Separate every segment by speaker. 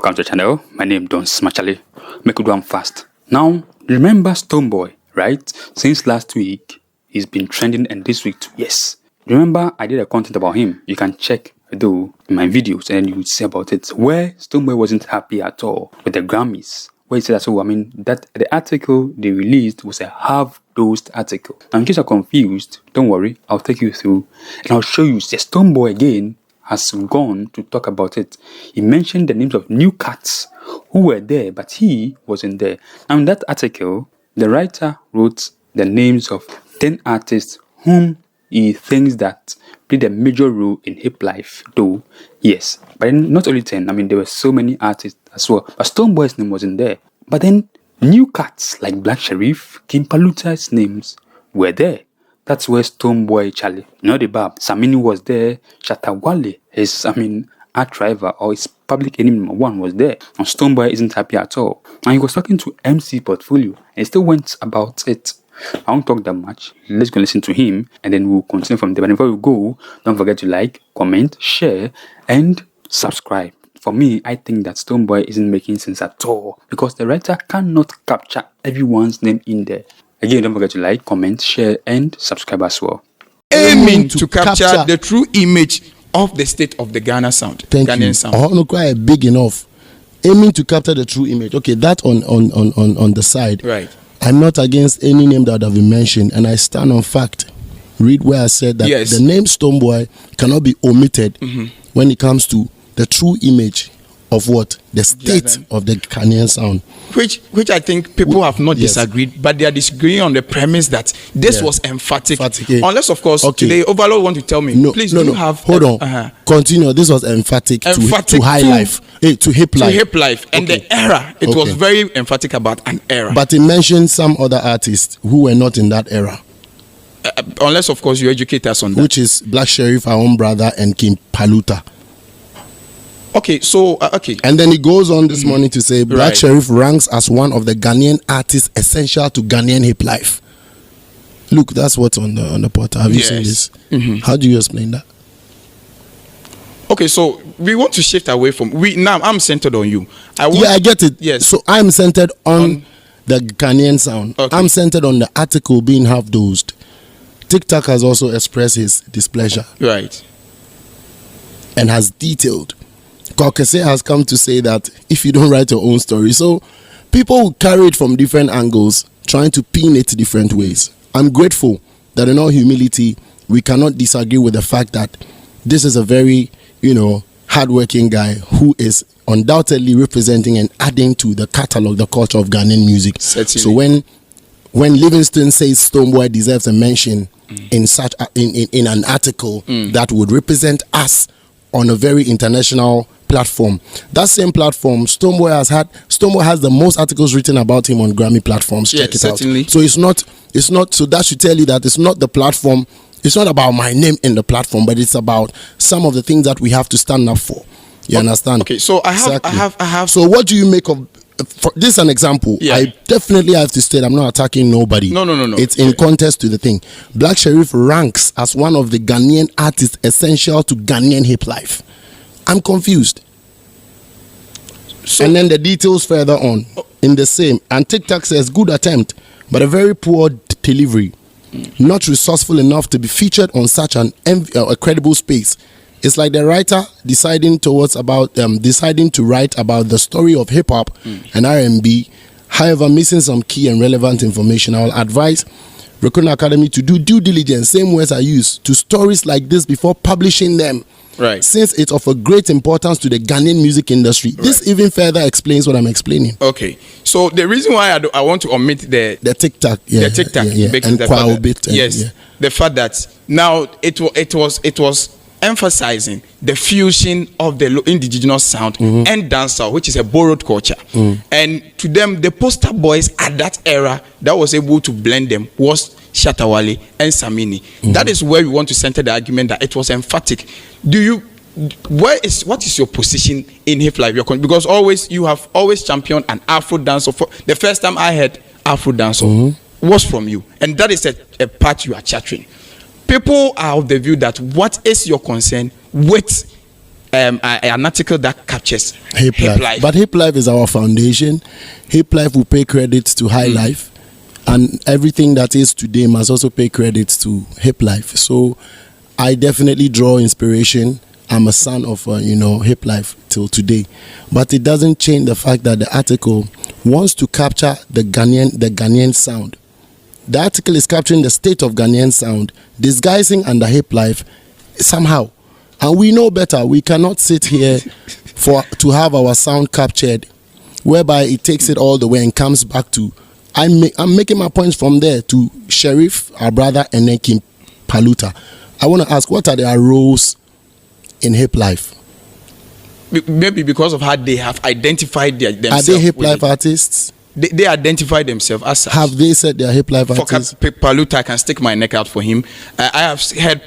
Speaker 1: Welcome to the channel. My name is Don Smachale. Make it one fast. Now, remember Stonebwoy, right? Since last week, he's been trending, and this week too. Yes. Remember, I did a content about him. You can check though in my videos, and you would see about it. Where Stonebwoy wasn't happy at all with the Grammys. Where he said that the article they released was a half-dosed article. Now, in case you're confused, don't worry. I'll take you through, and I'll show you. The Stonebwoy again has gone to talk about it. He mentioned the names of new cats who were there, but he wasn't there. Now, in that article, the writer wrote the names of 10 artists whom he thinks that played a major role in hip life, though, yes. But then not only 10, there were so many artists as well. But Stonebwoy's name wasn't there. But then, new cats like blacksherif, kingpaluta's names were there. That's where Stonebwoy Charlie, the bab. Samini was there. Shattawale, his, art rival or his public enemy number one was there. And Stonebwoy isn't happy at all. And he was talking to MC Portfolio and he still went about it. I won't talk that much. Let's go listen to him and then we'll continue from there. But before we go, don't forget to like, comment, share, and subscribe. For me, I think that Stonebwoy isn't making sense at all because the writer cannot capture everyone's name in there. Again, don't forget to like, comment, share, and subscribe as well.
Speaker 2: Aiming to capture the true image of the state of the Ghana sound.
Speaker 3: Ghanaian sound. Not quite big enough. Aiming to capture the true image. Okay, that on the side.
Speaker 2: Right.
Speaker 3: I'm not against any name that have been mentioned, and I stand on fact. Read where I said that the name Stonebwoy cannot be omitted when it comes to the true image of what? The state of the Ghanaian sound.
Speaker 2: Which I think people have not disagreed, but they are disagreeing on the premise that this was emphatic. Unless, of course, today Overlord want to tell me, please do have...
Speaker 3: Hold on. Continue. This was emphatic to high life. To hip life.
Speaker 2: To hip life. And the era, it was very emphatic about an era.
Speaker 3: But he mentioned some other artists who were not in that era.
Speaker 2: Unless, of course, you educate us on that.
Speaker 3: Which is blacksherif, our own brother, and kingpaluta.
Speaker 2: Okay, so
Speaker 3: and then he goes on this morning to say blacksherif ranks as one of the Ghanaian artists essential to Ghanaian hip life. Look, that's what's on the portal. Have you seen this? How do you explain that?
Speaker 2: Okay, so we want to shift away from now. I'm centered on you.
Speaker 3: I get it.
Speaker 2: Yes.
Speaker 3: So I'm centered on the Ghanaian sound.
Speaker 2: Okay.
Speaker 3: I'm centered on the article being half-dosed. TikTok has also expressed his displeasure.
Speaker 2: Right.
Speaker 3: And has detailed. Kokese has come to say that if you don't write your own story, so people will carry it from different angles, trying to pin it different ways. I'm grateful that in all humility, we cannot disagree with the fact that this is a very, hardworking guy who is undoubtedly representing and adding to the catalog, the culture of Ghanaian music.
Speaker 2: Certainly.
Speaker 3: So when Livingston says Stonebwoy deserves a mention in such in an article that would represent us on a very international platform. That same platform, Stonebwoy has the most articles written about him on Grammy platforms. Check it out. So it's not, so that should tell you that it's not the platform, it's not about my name in the platform, but it's about some of the things that we have to stand up for. You understand?
Speaker 2: Okay, so I have.
Speaker 3: So what do you make of, for this is an example.
Speaker 2: Yeah.
Speaker 3: I definitely have to state I'm not attacking nobody.
Speaker 2: No.
Speaker 3: It's in context to the thing. blacksherif ranks as one of the Ghanaian artists essential to Ghanaian hip life. I'm confused. And then the details further on in the same. And TikTok says good attempt, but a very poor delivery. Not resourceful enough to be featured on such a credible space. It's like the writer deciding to write about the story of hip hop and R&B, however missing some key and relevant information. I will advise Recruitment Academy to do due diligence, same words I use, to stories like this before publishing them.
Speaker 2: Right.
Speaker 3: Since it's of a great importance to the Ghanaian music industry. Right. This even further explains what I'm explaining.
Speaker 2: Okay. So the reason why I want to omit the
Speaker 3: TikTok,
Speaker 2: the TikTok,
Speaker 3: and
Speaker 2: the fact that now it was emphasizing the fusion of the indigenous sound and dancehall, which is a borrowed culture. And to them, the poster boys at that era that was able to blend them was Shattawale and Samini. That is where we want to center the argument that it was emphatic. What is your position in hip life? Because you have always championed an Afro dancehall. The first time I heard Afro dancehall was from you, and that is a part you are chattering. People are of the view that what is your concern with an article that captures
Speaker 3: Hip life. But hip life is our foundation. Hip life will pay credit to high life, and everything that is today must also pay credit to hip life. So I definitely draw inspiration. I'm a son of hip life till today, but it doesn't change the fact that the article wants to capture the Ghanaian sound. The article is capturing the state of Ghanaian sound, disguising under hip life somehow. And we know better. We cannot sit here to have our sound captured, whereby it takes it all the way and comes back to. I'm making my points from there to Sherif, our brother, and then Paluta. I want to ask, what are their roles in hip life?
Speaker 2: Maybe because of how they have identified themselves.
Speaker 3: Are they hip life artists?
Speaker 2: They identify themselves as such.
Speaker 3: Have they said they're hip life artists?
Speaker 2: For Paluta, I can stick my neck out for him. I have heard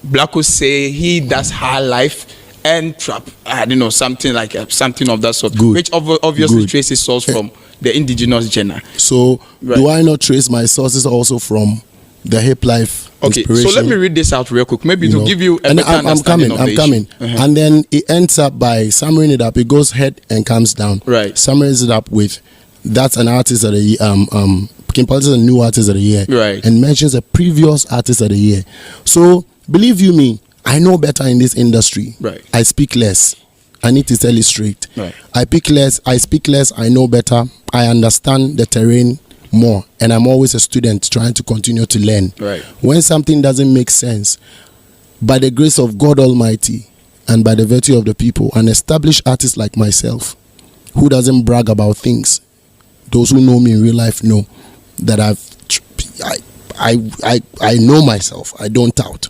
Speaker 2: Blacko say he does high life and trap. I don't know, something like something of that sort.
Speaker 3: Good.
Speaker 2: Which obviously traces source from the indigenous genre.
Speaker 3: So do I not trace my sources also from the hip life inspiration?
Speaker 2: So let me read this out real quick, maybe to give you a better understanding of the issue.
Speaker 3: And then it ends up by summing it up. It goes head and comes down.
Speaker 2: Right.
Speaker 3: Summaries it up with, that's an artist of the year. kingpaluta is a new artist of the year.
Speaker 2: Right.
Speaker 3: And mentions a previous artist of the year. So believe you me, I know better in this industry.
Speaker 2: Right.
Speaker 3: I speak less. I need to tell you straight.
Speaker 2: Right.
Speaker 3: I speak less. I know better. I understand the terrain more, and I'm always a student trying to continue to learn.
Speaker 2: Right.
Speaker 3: When something doesn't make sense, by the grace of God Almighty and by the virtue of the people, an established artist like myself, who doesn't brag about things, those who know me in real life know that I know myself. I don't doubt.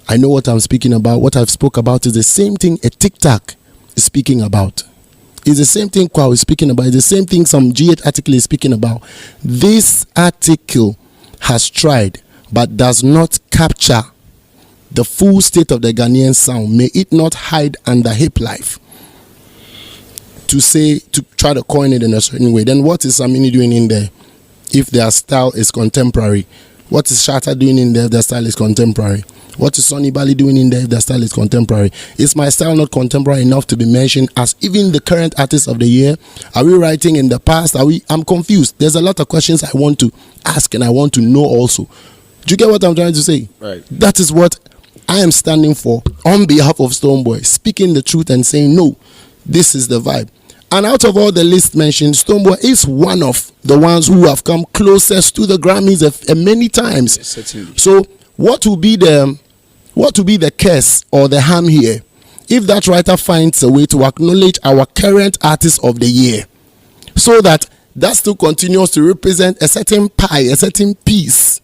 Speaker 3: I know what I'm speaking about. What I've spoke about is the same thing a TikTok is speaking about. It's the same thing Kwa is speaking about. It's the same thing some G8 article is speaking about. This article has tried, but does not capture the full state of the Ghanaian sound. May it not hide under hip life to try to coin it in a certain way. Then what is Samini doing in there if their style is contemporary? What is Shatta doing in there if their style is contemporary? What is Sonny Bali doing in there if their style is contemporary? Is my style not contemporary enough to be mentioned as even the current artist of the year? Are we writing in the past? I'm confused. There's a lot of questions I want to ask and I want to know also. Do you get what I'm trying to say?
Speaker 2: Right.
Speaker 3: That is what I am standing for on behalf of Stonebwoy, speaking the truth and saying, no, this is the vibe. And out of all the list mentioned, Stonebwoy is one of the ones who have come closest to the Grammys many times.
Speaker 2: Yes, certainly.
Speaker 3: So what will be the curse or the harm here if that writer finds a way to acknowledge our current artist of the year, so that still continues to represent a certain pie, a certain piece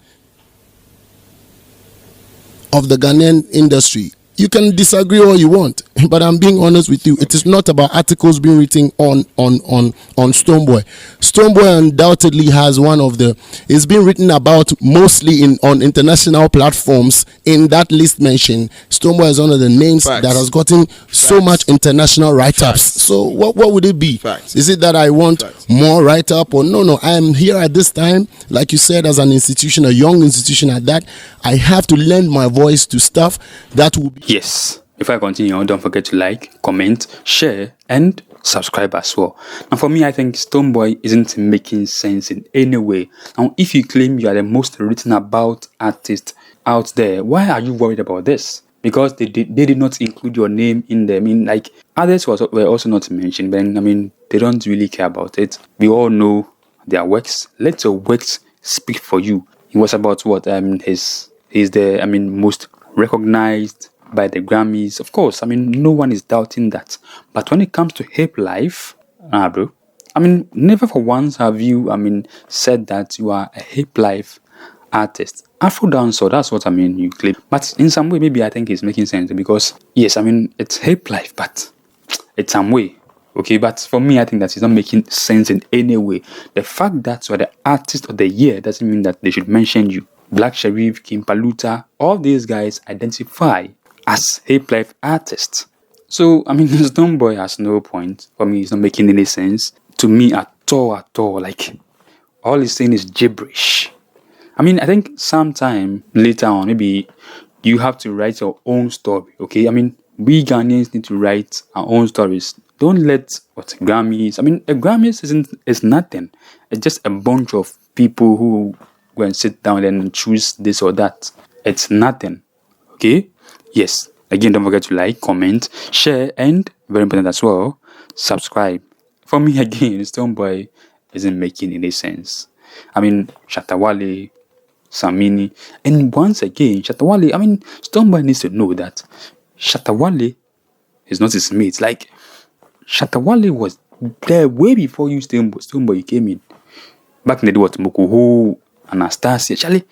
Speaker 3: of the Ghanaian industry? You can disagree all you want, but I'm being honest with you. It is not about articles being written on Stonebwoy. Stonebwoy undoubtedly has it's been written about mostly on international platforms. In that list mentioned, Stonebwoy is one of the names that has gotten so much international write-ups. So what would it be? Is it that I want more write-up or no? I am here at this time, like you said, as an institution, a young institution at that. I have to lend my voice to stuff that will be.
Speaker 1: Yes. Before I continue, don't forget to like, comment, share, and subscribe as well. Now, for me, I think Stonebwoy isn't making sense in any way. Now, if you claim you are the most written about artist out there, why are you worried about this? Because they did not include your name in there. I mean, like, others were also not mentioned, but I mean, they don't really care about it. We all know their works. Let your works speak for you. It was about what? He's the most recognized by the Grammys. Of course, no one is doubting that. But when it comes to hip life, bro, never for once have you, said that you are a hip life artist. Afro dancehall, that's what you claim. But in some way, maybe I think it's making sense because, yes, it's hip life, but it's some way. Okay, but for me, I think that it's not making sense in any way. The fact that you are the artist of the year doesn't mean that they should mention you. blacksherif, kingpaluta, all these guys identify as hip life artists. So, Stonebwoy has no point. For me, it's not making any sense to me at all. Like, all he's saying is gibberish. I think sometime later on, maybe you have to write your own story, okay? we Ghanaians need to write our own stories. Don't let what Grammys. I mean, a Grammys is nothing. It's just a bunch of people who go and sit down and choose this or that. It's nothing. Okay? Yes. Again, don't forget to like, comment, share, and very important as well, subscribe. For me, again, Stonebwoy isn't making any sense. I mean, Shattawale, Samini, and once again, Shattawale. I mean, Stonebwoy needs to know that Shattawale is not his mate. Like, Shattawale was there way before you, Stonebwoy came in. Back in the day, what Mokoho, Anastasia, Charlie,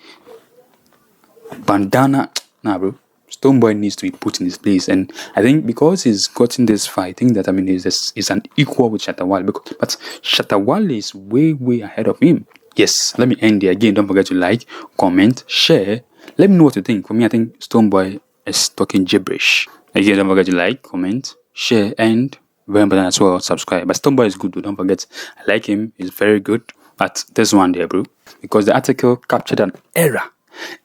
Speaker 1: Bandana. Nah, bro. Stonebwoy needs to be put in his place, and I think because he's gotten this far, I think that he's an equal with Shattawale. But Shattawale is way ahead of him. Yes, let me end there. Again, don't forget to like, comment, share. Let me know what you think. For me, I think Stonebwoy is talking gibberish. Again, don't forget to like, comment, share, and very important as well, subscribe. But Stonebwoy is good, though. Don't forget, I like him. He's very good. But this one there, bro, because the article captured an error,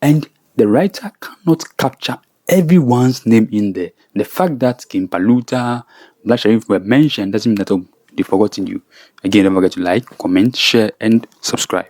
Speaker 1: and the writer cannot capture everyone's name in there. The fact that Kingpaluta, blacksherif were mentioned doesn't mean that they've forgotten you. Again, don't forget to like, comment, share, and subscribe.